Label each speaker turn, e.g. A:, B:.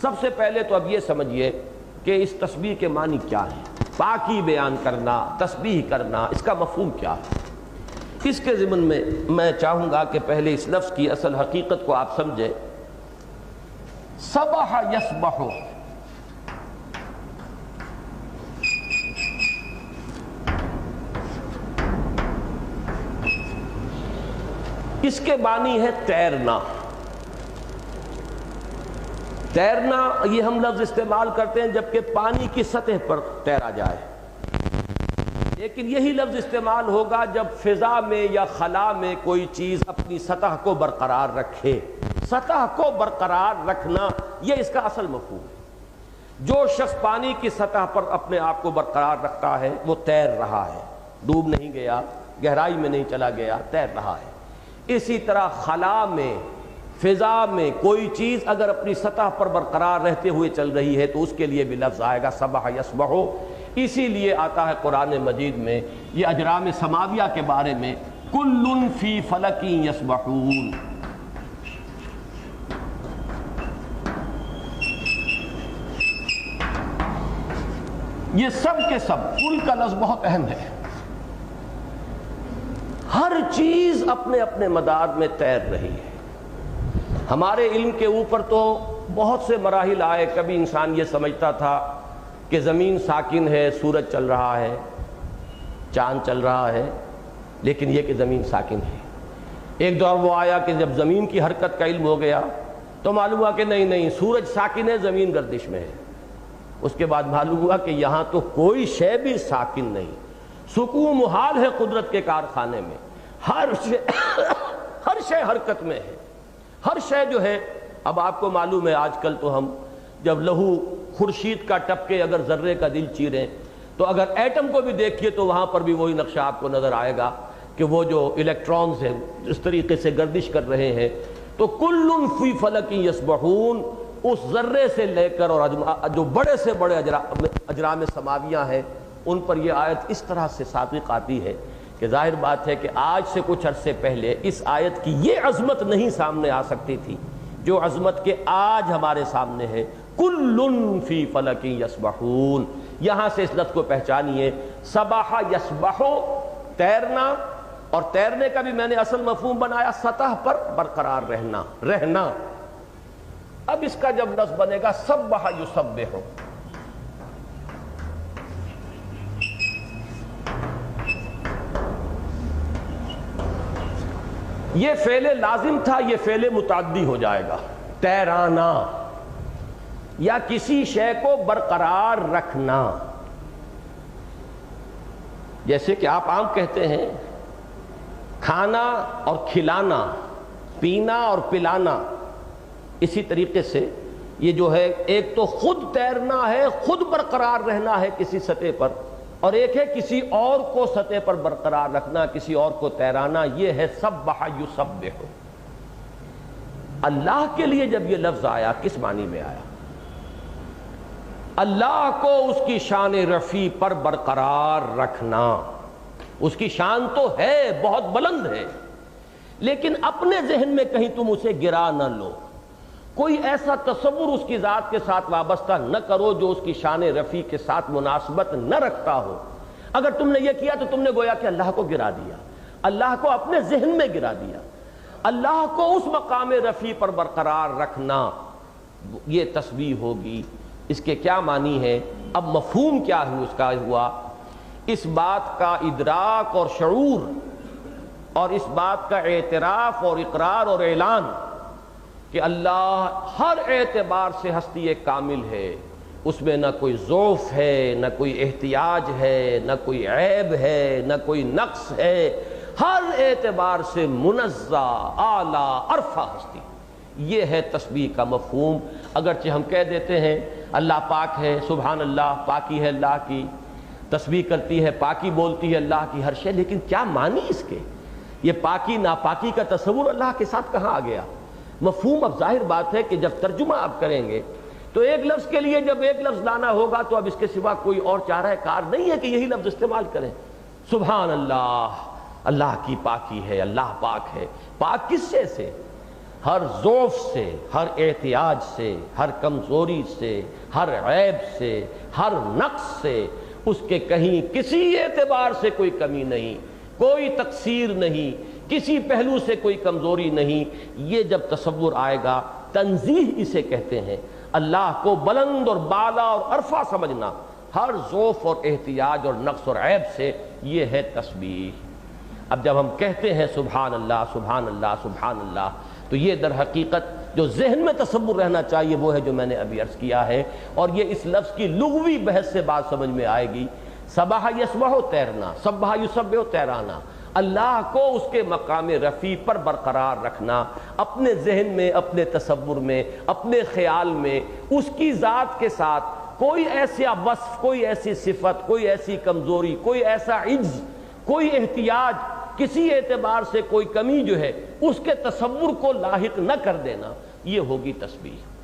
A: سب سے پہلے تو اب یہ سمجھیے کہ اس تسبیح کے معنی کیا ہے. پاکی بیان کرنا، تسبیح کرنا، اس کا مفہوم کیا ہے؟ اس کے ضمن میں میں چاہوں گا کہ پہلے اس لفظ کی اصل حقیقت کو آپ سمجھیں. سبح یسبح، اس کے معنی ہے تیرنا. تیرنا یہ ہم لفظ استعمال کرتے ہیں جبکہ پانی کی سطح پر تیرا جائے، لیکن یہی لفظ استعمال ہوگا جب فضا میں یا خلا میں کوئی چیز اپنی سطح کو برقرار رکھے. سطح کو برقرار رکھنا یہ اس کا اصل مفہوم ہے. جو شخص پانی کی سطح پر اپنے آپ کو برقرار رکھتا ہے وہ تیر رہا ہے، ڈوب نہیں گیا، گہرائی میں نہیں چلا گیا، تیر رہا ہے. اسی طرح خلا میں، فضا میں کوئی چیز اگر اپنی سطح پر برقرار رہتے ہوئے چل رہی ہے تو اس کے لیے بھی لفظ آئے گا سبح یسبح. اسی لیے آتا ہے قرآن مجید میں یہ اجرام سماویہ کے بارے میں کل فی فلک یسبحون. یہ سب کے سب، کل کا لفظ بہت اہم ہے. ہر چیز اپنے اپنے مدار میں تیر رہی ہے. ہمارے علم کے اوپر تو بہت سے مراحل آئے. کبھی انسان یہ سمجھتا تھا کہ زمین ساکن ہے، سورج چل رہا ہے، چاند چل رہا ہے، لیکن یہ کہ زمین ساکن ہے. ایک دور وہ آیا کہ جب زمین کی حرکت کا علم ہو گیا تو معلوم ہوا کہ نہیں، سورج ساکن ہے، زمین گردش میں ہے. اس کے بعد معلوم ہوا کہ یہاں تو کوئی شے بھی ساکن نہیں، سکون محال ہے قدرت کے کارخانے میں. ہر شے حرکت میں ہے. ہر شے جو ہے، اب آپ کو معلوم ہے آج کل تو ہم جب لہو خورشید کا ٹپکے اگر ذرے کا دل چیریں تو اگر ایٹم کو بھی دیکھیے تو وہاں پر بھی وہی نقشہ آپ کو نظر آئے گا کہ وہ جو الیکٹرانز ہیں اس طریقے سے گردش کر رہے ہیں. تو کل فی فلک یسبحون، اس ذرے سے لے کر اور جو بڑے سے بڑے اجرام سماویہ ہیں ان پر یہ آیت اس طرح سے سابق آتی ہے کہ ظاہر بات ہے کہ آج سے کچھ عرصے پہلے اس آیت کی یہ عظمت نہیں سامنے آ سکتی تھی جو عظمت کے آج ہمارے سامنے ہے. کل فی فلک یسبحون، یہاں سے اس لفظ کو پہچانیے. سبح یسبح، تیرنا، اور تیرنے کا بھی میں نے اصل مفہوم بنایا سطح پر برقرار رہنا. اب اس کا جب لفظ بنے گا سبح یسبح، یہ فعل لازم تھا، یہ فعل متعدی ہو جائے گا. تیرانا یا کسی شے کو برقرار رکھنا. جیسے کہ آپ عام کہتے ہیں کھانا اور کھلانا، پینا اور پلانا. اسی طریقے سے یہ جو ہے ایک تو خود تیرنا ہے، خود برقرار رہنا ہے کسی سطح پر، اور ایک ہے کسی اور کو سطح پر برقرار رکھنا، کسی اور کو تیرانا. یہ ہے سبح یسبح. اللہ کے لیے جب یہ لفظ آیا کس معنی میں آیا؟ اللہ کو اس کی شان رفیع پر برقرار رکھنا. اس کی شان تو ہے، بہت بلند ہے، لیکن اپنے ذہن میں کہیں تم اسے گرا نہ لو. کوئی ایسا تصور اس کی ذات کے ساتھ وابستہ نہ کرو جو اس کی شان رفیع کے ساتھ مناسبت نہ رکھتا ہو. اگر تم نے یہ کیا تو تم نے گویا کہ اللہ کو گرا دیا، اللہ کو اپنے ذہن میں گرا دیا. اللہ کو اس مقام رفیع پر برقرار رکھنا یہ تسبیح ہوگی. اس کے کیا معنی ہے؟ اب مفہوم کیا ہے اس کا ہوا؟ اس بات کا ادراک اور شعور اور اس بات کا اعتراف اور اقرار اور اعلان کہ اللہ ہر اعتبار سے ہستی کامل ہے، اس میں نہ کوئی ضعف ہے، نہ کوئی احتیاج ہے، نہ کوئی عیب ہے، نہ کوئی نقص ہے، ہر اعتبار سے منزہ اعلیٰ عرفہ ہستی. یہ ہے تسبیح کا مفہوم. اگرچہ ہم کہہ دیتے ہیں اللہ پاک ہے، سبحان اللہ، پاکی ہے اللہ کی، تسبیح کرتی ہے، پاکی بولتی ہے اللہ کی ہر شے، لیکن کیا معنی اس کے؟ یہ پاکی ناپاکی کا تصور اللہ کے ساتھ کہاں آ گیا؟ مفہوم اب ظاہر بات ہے کہ جب ترجمہ آپ کریں گے تو ایک لفظ کے لیے جب ایک لفظ لانا ہوگا تو اب اس کے سوا کوئی اور چارہ کار نہیں ہے کہ یہی لفظ استعمال کریں. سبحان اللہ، اللہ کی پاکی ہے، اللہ پاک ہے. پاک کس شے سے؟ ہر ضعف سے، ہر احتیاج سے، ہر کمزوری سے، ہر عیب سے، ہر نقص سے اس کے کہیں کسی اعتبار سے کوئی کمی نہیں، کوئی تقصیر نہیں، کسی پہلو سے کوئی کمزوری نہیں۔ یہ جب تصور آئے گا، تنزیہ اسے کہتے ہیں، اللہ کو بلند اور بالا اور عرفہ سمجھنا ہر ضعف اور احتیاج اور نقص اور عیب سے، یہ ہے تسبیح۔ اب جب ہم کہتے ہیں سبحان اللہ سبحان اللہ سبحان اللہ، تو یہ در حقیقت جو ذہن میں تصور رہنا چاہیے وہ ہے جو میں نے ابھی عرض کیا ہے، اور یہ اس لفظ کی لغوی بحث سے بات سمجھ میں آئے گی۔ سبح یسبح تیرنا، سبح یسبح تیرانا، اللہ کو اس کے مقام رفیع پر برقرار رکھنا، اپنے ذہن میں، اپنے تصور میں، اپنے خیال میں اس کی ذات کے ساتھ کوئی ایسا وصف، کوئی ایسی صفت، کوئی ایسی کمزوری، کوئی ایسا عجز، کوئی احتیاج، کسی اعتبار سے کوئی کمی جو ہے اس کے تصور کو لاحق نہ کر دینا، یہ ہوگی تسبیح۔